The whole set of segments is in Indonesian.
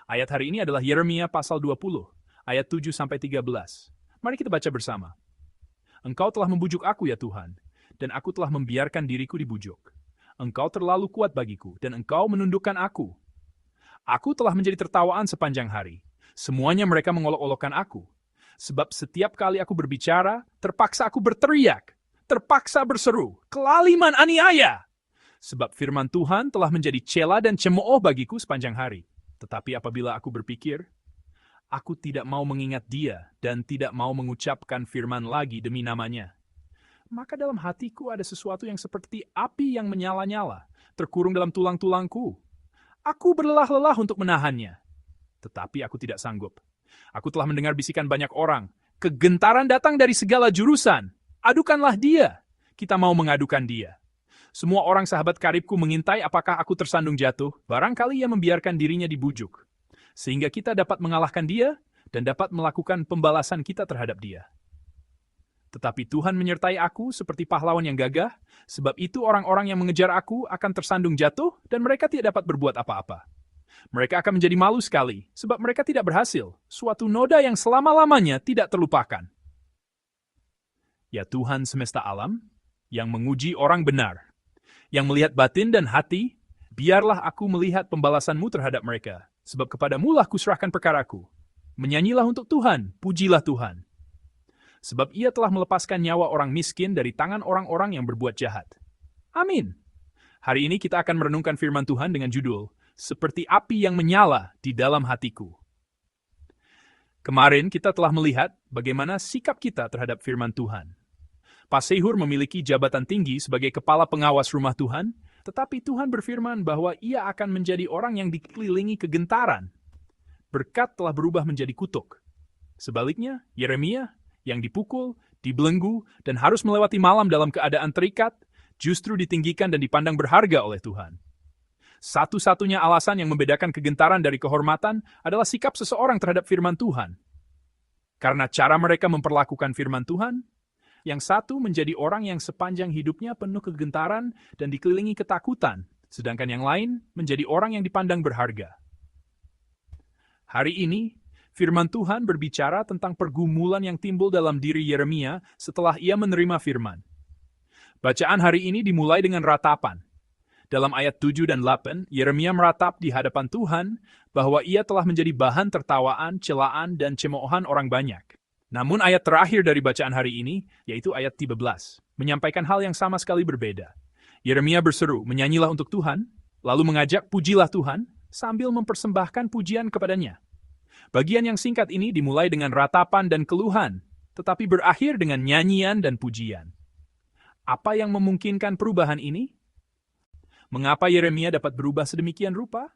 Ayat hari ini adalah Yeremia pasal 20, ayat 7-13. Mari kita baca bersama. Engkau telah membujuk aku ya Tuhan, dan aku telah membiarkan diriku dibujuk. Engkau terlalu kuat bagiku, dan engkau menundukkan aku. Aku telah menjadi tertawaan sepanjang hari. Semuanya mereka mengolok-olokkan aku. Sebab setiap kali aku berbicara, terpaksa aku berteriak, terpaksa berseru, kelaliman aniaya. Sebab firman Tuhan telah menjadi cela dan cemooh bagiku sepanjang hari. Tetapi apabila aku berpikir, aku tidak mau mengingat dia dan tidak mau mengucapkan firman lagi demi namanya. Maka dalam hatiku ada sesuatu yang seperti api yang menyala-nyala, terkurung dalam tulang-tulangku. Aku berlelah-lelah untuk menahannya. Tetapi aku tidak sanggup. Aku telah mendengar bisikan banyak orang. Kegentaran datang dari segala jurusan. Adukanlah dia. Kita mau mengadukan dia. Semua orang sahabat karibku mengintai apakah aku tersandung jatuh. Barangkali ia membiarkan dirinya dibujuk. Sehingga kita dapat mengalahkan dia dan dapat melakukan pembalasan kita terhadap dia. Tetapi Tuhan menyertai aku seperti pahlawan yang gagah, sebab itu orang-orang yang mengejar aku akan tersandung jatuh dan mereka tidak dapat berbuat apa-apa. Mereka akan menjadi malu sekali, sebab mereka tidak berhasil. Suatu noda yang selama-lamanya tidak terlupakan. Ya Tuhan semesta alam, yang menguji orang benar, yang melihat batin dan hati, biarlah aku melihat pembalasanmu terhadap mereka, sebab kepadamulah kuserahkan perkaraku. Menyanyilah untuk Tuhan, pujilah Tuhan. Sebab ia telah melepaskan nyawa orang miskin dari tangan orang-orang yang berbuat jahat. Amin. Hari ini kita akan merenungkan firman Tuhan dengan judul, Seperti Api yang Menyala di Dalam Hatiku. Kemarin kita telah melihat bagaimana sikap kita terhadap firman Tuhan. Pasehur memiliki jabatan tinggi sebagai kepala pengawas rumah Tuhan, tetapi Tuhan berfirman bahwa ia akan menjadi orang yang dikelilingi kegentaran. Berkat telah berubah menjadi kutuk. Sebaliknya, Yeremia yang dipukul, dibelenggu, dan harus melewati malam dalam keadaan terikat, justru ditinggikan dan dipandang berharga oleh Tuhan. Satu-satunya alasan yang membedakan kegentaran dari kehormatan adalah sikap seseorang terhadap firman Tuhan. Karena cara mereka memperlakukan firman Tuhan, yang satu menjadi orang yang sepanjang hidupnya penuh kegentaran dan dikelilingi ketakutan, sedangkan yang lain menjadi orang yang dipandang berharga. Hari ini, firman Tuhan berbicara tentang pergumulan yang timbul dalam diri Yeremia setelah ia menerima firman. Bacaan hari ini dimulai dengan ratapan. Dalam ayat 7 dan 8, Yeremia meratap di hadapan Tuhan bahwa ia telah menjadi bahan tertawaan, celaan, dan cemoohan orang banyak. Namun ayat terakhir dari bacaan hari ini, yaitu ayat 13, menyampaikan hal yang sama sekali berbeda. Yeremia berseru, menyanyilah untuk Tuhan, lalu mengajak pujilah Tuhan, sambil mempersembahkan pujian kepadanya. Bagian yang singkat ini dimulai dengan ratapan dan keluhan, tetapi berakhir dengan nyanyian dan pujian. Apa yang memungkinkan perubahan ini? Mengapa Yeremia dapat berubah sedemikian rupa?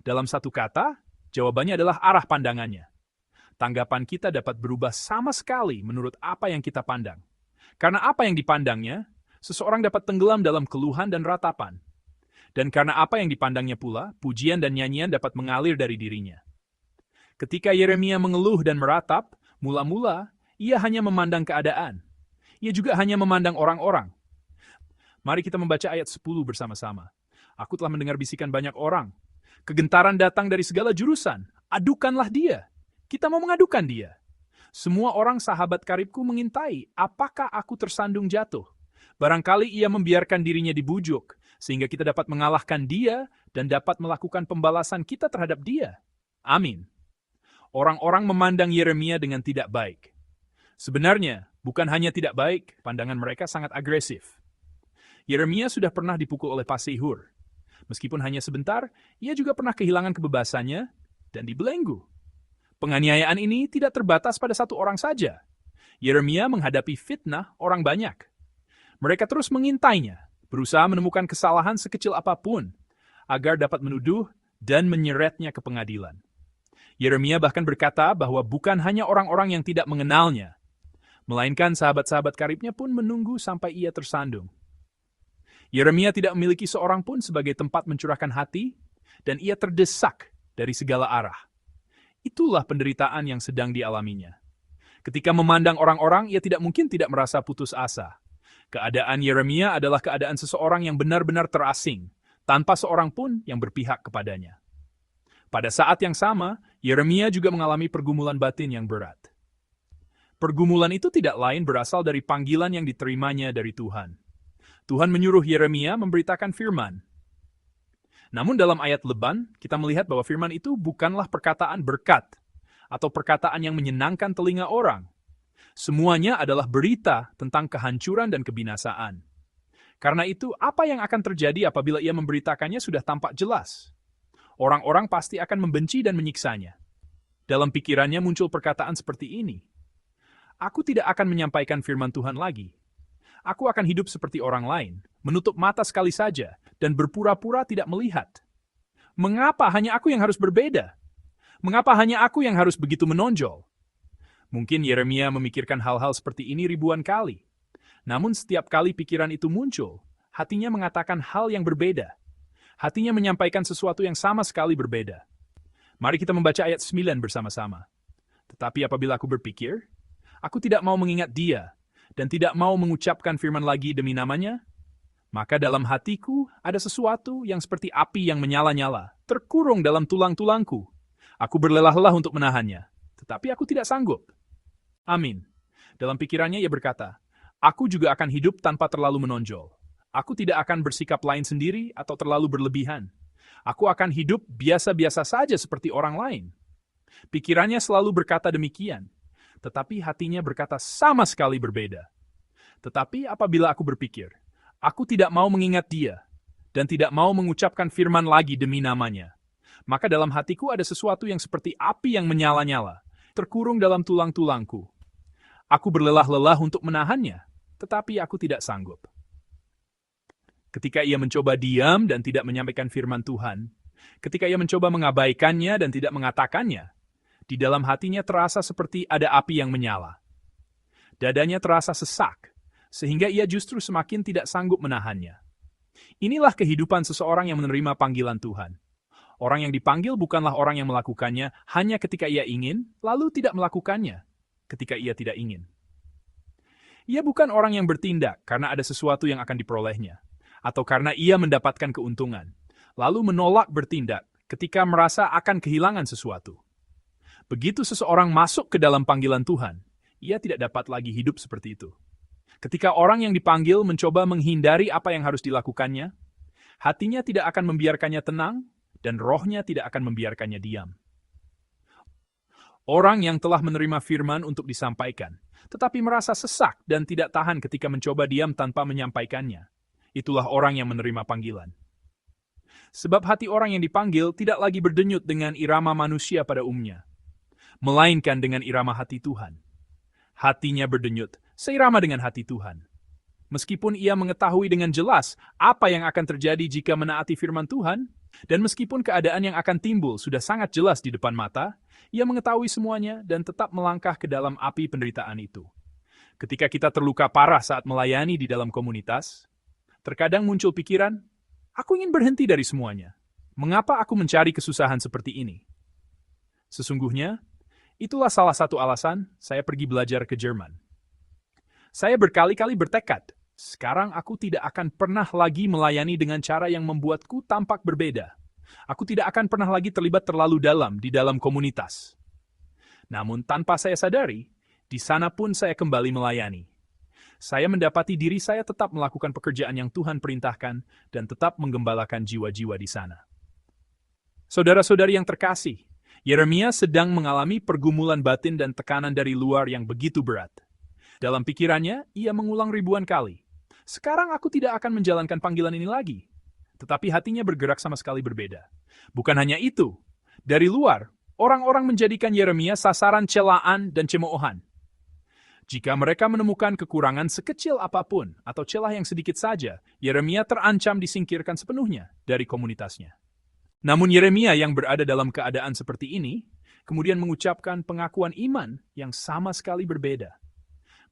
Dalam satu kata, jawabannya adalah arah pandangannya. Tanggapan kita dapat berubah sama sekali menurut apa yang kita pandang. Karena apa yang dipandangnya, seseorang dapat tenggelam dalam keluhan dan ratapan. Dan karena apa yang dipandangnya pula, pujian dan nyanyian dapat mengalir dari dirinya. Ketika Yeremia mengeluh dan meratap, mula-mula ia hanya memandang keadaan. Ia juga hanya memandang orang-orang. Mari kita membaca ayat 10 bersama-sama. Aku telah mendengar bisikan banyak orang. Kegentaran datang dari segala jurusan. Adukanlah dia. Kita mau mengadukan dia. Semua orang sahabat karibku mengintai, apakah aku tersandung jatuh. Barangkali ia membiarkan dirinya dibujuk, sehingga kita dapat mengalahkan dia dan dapat melakukan pembalasan kita terhadap dia. Amin. Orang-orang memandang Yeremia dengan tidak baik. Sebenarnya, bukan hanya tidak baik, pandangan mereka sangat agresif. Yeremia sudah pernah dipukul oleh Pasehur. Meskipun hanya sebentar, ia juga pernah kehilangan kebebasannya dan dibelenggu. Penganiayaan ini tidak terbatas pada satu orang saja. Yeremia menghadapi fitnah orang banyak. Mereka terus mengintainya, berusaha menemukan kesalahan sekecil apapun, agar dapat menuduh dan menyeretnya ke pengadilan. Yeremia bahkan berkata bahwa bukan hanya orang-orang yang tidak mengenalnya, melainkan sahabat-sahabat karibnya pun menunggu sampai ia tersandung. Yeremia tidak memiliki seorang pun sebagai tempat mencurahkan hati, dan ia terdesak dari segala arah. Itulah penderitaan yang sedang dialaminya. Ketika memandang orang-orang, ia tidak mungkin tidak merasa putus asa. Keadaan Yeremia adalah keadaan seseorang yang benar-benar terasing, tanpa seorang pun yang berpihak kepadanya. Pada saat yang sama, Yeremia juga mengalami pergumulan batin yang berat. Pergumulan itu tidak lain berasal dari panggilan yang diterimanya dari Tuhan. Tuhan menyuruh Yeremia memberitakan firman. Namun dalam ayat leban, kita melihat bahwa firman itu bukanlah perkataan berkat atau perkataan yang menyenangkan telinga orang. Semuanya adalah berita tentang kehancuran dan kebinasaan. Karena itu, apa yang akan terjadi apabila ia memberitakannya sudah tampak jelas? Orang-orang pasti akan membenci dan menyiksanya. Dalam pikirannya muncul perkataan seperti ini. Aku tidak akan menyampaikan firman Tuhan lagi. Aku akan hidup seperti orang lain, menutup mata sekali saja, dan berpura-pura tidak melihat. Mengapa hanya aku yang harus berbeda? Mengapa hanya aku yang harus begitu menonjol? Mungkin Yeremia memikirkan hal-hal seperti ini ribuan kali. Namun setiap kali pikiran itu muncul, hatinya mengatakan hal yang berbeda. Hatinya menyampaikan sesuatu yang sama sekali berbeda. Mari kita membaca ayat 9 bersama-sama. Tetapi apabila aku berpikir, aku tidak mau mengingat dia, dan tidak mau mengucapkan firman lagi demi namanya, maka dalam hatiku ada sesuatu yang seperti api yang menyala-nyala, terkurung dalam tulang-tulangku. Aku berlelah-lelah untuk menahannya, tetapi aku tidak sanggup. Amin. Dalam pikirannya ia berkata, aku juga akan hidup tanpa terlalu menonjol. Aku tidak akan bersikap lain sendiri atau terlalu berlebihan. Aku akan hidup biasa-biasa saja seperti orang lain. Pikirannya selalu berkata demikian, tetapi hatinya berkata sama sekali berbeda. Tetapi apabila aku berpikir, aku tidak mau mengingat dia, dan tidak mau mengucapkan firman lagi demi namanya, maka dalam hatiku ada sesuatu yang seperti api yang menyala-nyala, terkurung dalam tulang-tulangku. Aku berlelah-lelah untuk menahannya, tetapi aku tidak sanggup. Ketika ia mencoba diam dan tidak menyampaikan firman Tuhan, ketika ia mencoba mengabaikannya dan tidak mengatakannya, di dalam hatinya terasa seperti ada api yang menyala. Dadanya terasa sesak, sehingga ia justru semakin tidak sanggup menahannya. Inilah kehidupan seseorang yang menerima panggilan Tuhan. Orang yang dipanggil bukanlah orang yang melakukannya hanya ketika ia ingin, lalu tidak melakukannya ketika ia tidak ingin. Ia bukan orang yang bertindak karena ada sesuatu yang akan diperolehnya, atau karena ia mendapatkan keuntungan, lalu menolak bertindak ketika merasa akan kehilangan sesuatu. Begitu seseorang masuk ke dalam panggilan Tuhan, ia tidak dapat lagi hidup seperti itu. Ketika orang yang dipanggil mencoba menghindari apa yang harus dilakukannya, hatinya tidak akan membiarkannya tenang, dan rohnya tidak akan membiarkannya diam. Orang yang telah menerima firman untuk disampaikan, tetapi merasa sesak dan tidak tahan ketika mencoba diam tanpa menyampaikannya, itulah orang yang menerima panggilan. Sebab hati orang yang dipanggil tidak lagi berdenyut dengan irama manusia pada umumnya, melainkan dengan irama hati Tuhan. Hatinya berdenyut seirama dengan hati Tuhan. Meskipun ia mengetahui dengan jelas apa yang akan terjadi jika menaati firman Tuhan, dan meskipun keadaan yang akan timbul sudah sangat jelas di depan mata, ia mengetahui semuanya dan tetap melangkah ke dalam api penderitaan itu. Ketika kita terluka parah saat melayani di dalam komunitas, terkadang muncul pikiran, aku ingin berhenti dari semuanya. Mengapa aku mencari kesusahan seperti ini? Sesungguhnya, itulah salah satu alasan saya pergi belajar ke Jerman. Saya berkali-kali bertekad, sekarang aku tidak akan pernah lagi melayani dengan cara yang membuatku tampak berbeda. Aku tidak akan pernah lagi terlibat terlalu dalam di dalam komunitas. Namun tanpa saya sadari, di sana pun saya kembali melayani. Saya mendapati diri saya tetap melakukan pekerjaan yang Tuhan perintahkan dan tetap menggembalakan jiwa-jiwa di sana. Saudara-saudari yang terkasih, Yeremia sedang mengalami pergumulan batin dan tekanan dari luar yang begitu berat. Dalam pikirannya, ia mengulang ribuan kali. Sekarang aku tidak akan menjalankan panggilan ini lagi. Tetapi hatinya bergerak sama sekali berbeda. Bukan hanya itu. Dari luar, orang-orang menjadikan Yeremia sasaran celaan dan cemoohan. Jika mereka menemukan kekurangan sekecil apapun atau celah yang sedikit saja, Yeremia terancam disingkirkan sepenuhnya dari komunitasnya. Namun Yeremia yang berada dalam keadaan seperti ini, kemudian mengucapkan pengakuan iman yang sama sekali berbeda.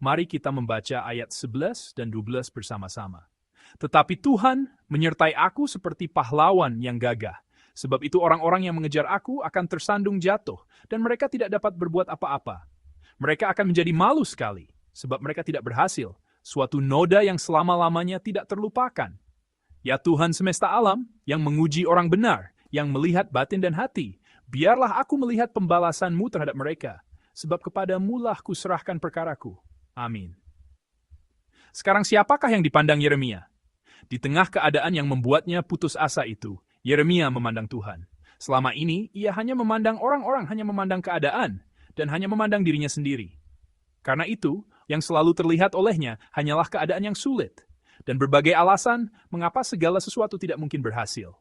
Mari kita membaca ayat 11 dan 12 bersama-sama. Tetapi Tuhan menyertai aku seperti pahlawan yang gagah. Sebab itu orang-orang yang mengejar aku akan tersandung jatuh, dan mereka tidak dapat berbuat apa-apa. Mereka akan menjadi malu sekali, sebab mereka tidak berhasil. Suatu noda yang selama-lamanya tidak terlupakan. Ya Tuhan semesta alam, yang menguji orang benar, yang melihat batin dan hati, Biarlah aku melihat pembalasan-Mu terhadap mereka, sebab kepadamu-lah kuserahkan perkaraku. Amin. Sekarang siapakah yang dipandang Yeremia? Di tengah keadaan yang membuatnya putus asa itu, Yeremia memandang Tuhan. Selama ini, ia hanya memandang orang-orang, hanya memandang keadaan, dan hanya memandang dirinya sendiri. Karena itu, yang selalu terlihat olehnya hanyalah keadaan yang sulit, dan berbagai alasan mengapa segala sesuatu tidak mungkin berhasil.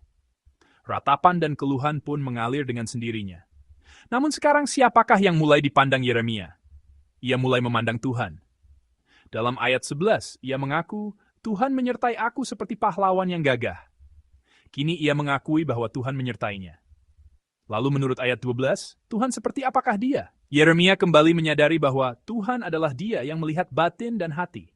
Ratapan dan keluhan pun mengalir dengan sendirinya. Namun sekarang siapakah yang mulai dipandang Yeremia? Ia mulai memandang Tuhan. Dalam ayat 11, ia mengaku, Tuhan menyertai aku seperti pahlawan yang gagah. Kini ia mengakui bahwa Tuhan menyertainya. Lalu menurut ayat 12, Tuhan seperti apakah dia? Yeremia kembali menyadari bahwa Tuhan adalah dia yang melihat batin dan hati.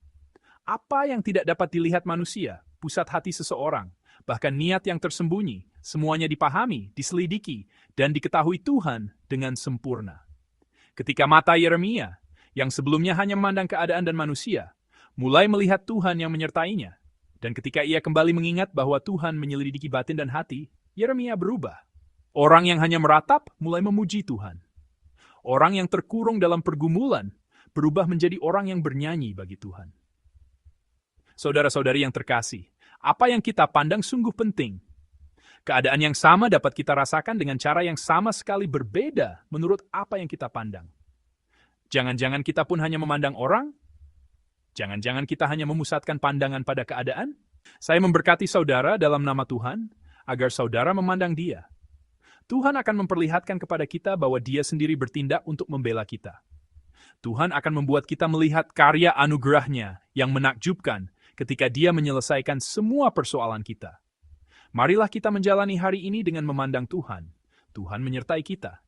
Apa yang tidak dapat dilihat manusia, pusat hati seseorang, bahkan niat yang tersembunyi, semuanya dipahami, diselidiki, dan diketahui Tuhan dengan sempurna. Ketika mata Yeremia, yang sebelumnya hanya memandang keadaan dan manusia, mulai melihat Tuhan yang menyertainya. Dan ketika ia kembali mengingat bahwa Tuhan menyelidiki batin dan hati, Yeremia berubah. Orang yang hanya meratap mulai memuji Tuhan. Orang yang terkurung dalam pergumulan berubah menjadi orang yang bernyanyi bagi Tuhan. Saudara-saudari yang terkasih, apa yang kita pandang sungguh penting. Keadaan yang sama dapat kita rasakan dengan cara yang sama sekali berbeda menurut apa yang kita pandang. Jangan-jangan kita pun hanya memandang orang? Jangan-jangan kita hanya memusatkan pandangan pada keadaan? Saya memberkati saudara dalam nama Tuhan, agar saudara memandang Dia. Tuhan akan memperlihatkan kepada kita bahwa Dia sendiri bertindak untuk membela kita. Tuhan akan membuat kita melihat karya anugerah-Nya yang menakjubkan ketika Dia menyelesaikan semua persoalan kita. Marilah kita menjalani hari ini dengan memandang Tuhan. Tuhan menyertai kita.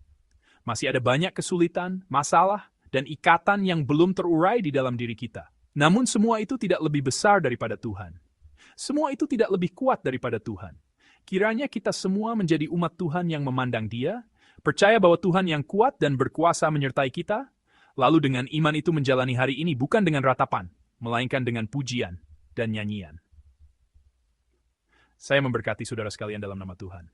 Masih ada banyak kesulitan, masalah, dan ikatan yang belum terurai di dalam diri kita. Namun semua itu tidak lebih besar daripada Tuhan. Semua itu tidak lebih kuat daripada Tuhan. Kiranya kita semua menjadi umat Tuhan yang memandang Dia, percaya bahwa Tuhan yang kuat dan berkuasa menyertai kita, lalu dengan iman itu menjalani hari ini bukan dengan ratapan, melainkan dengan pujian dan nyanyian. Saya memberkati saudara sekalian dalam nama Tuhan.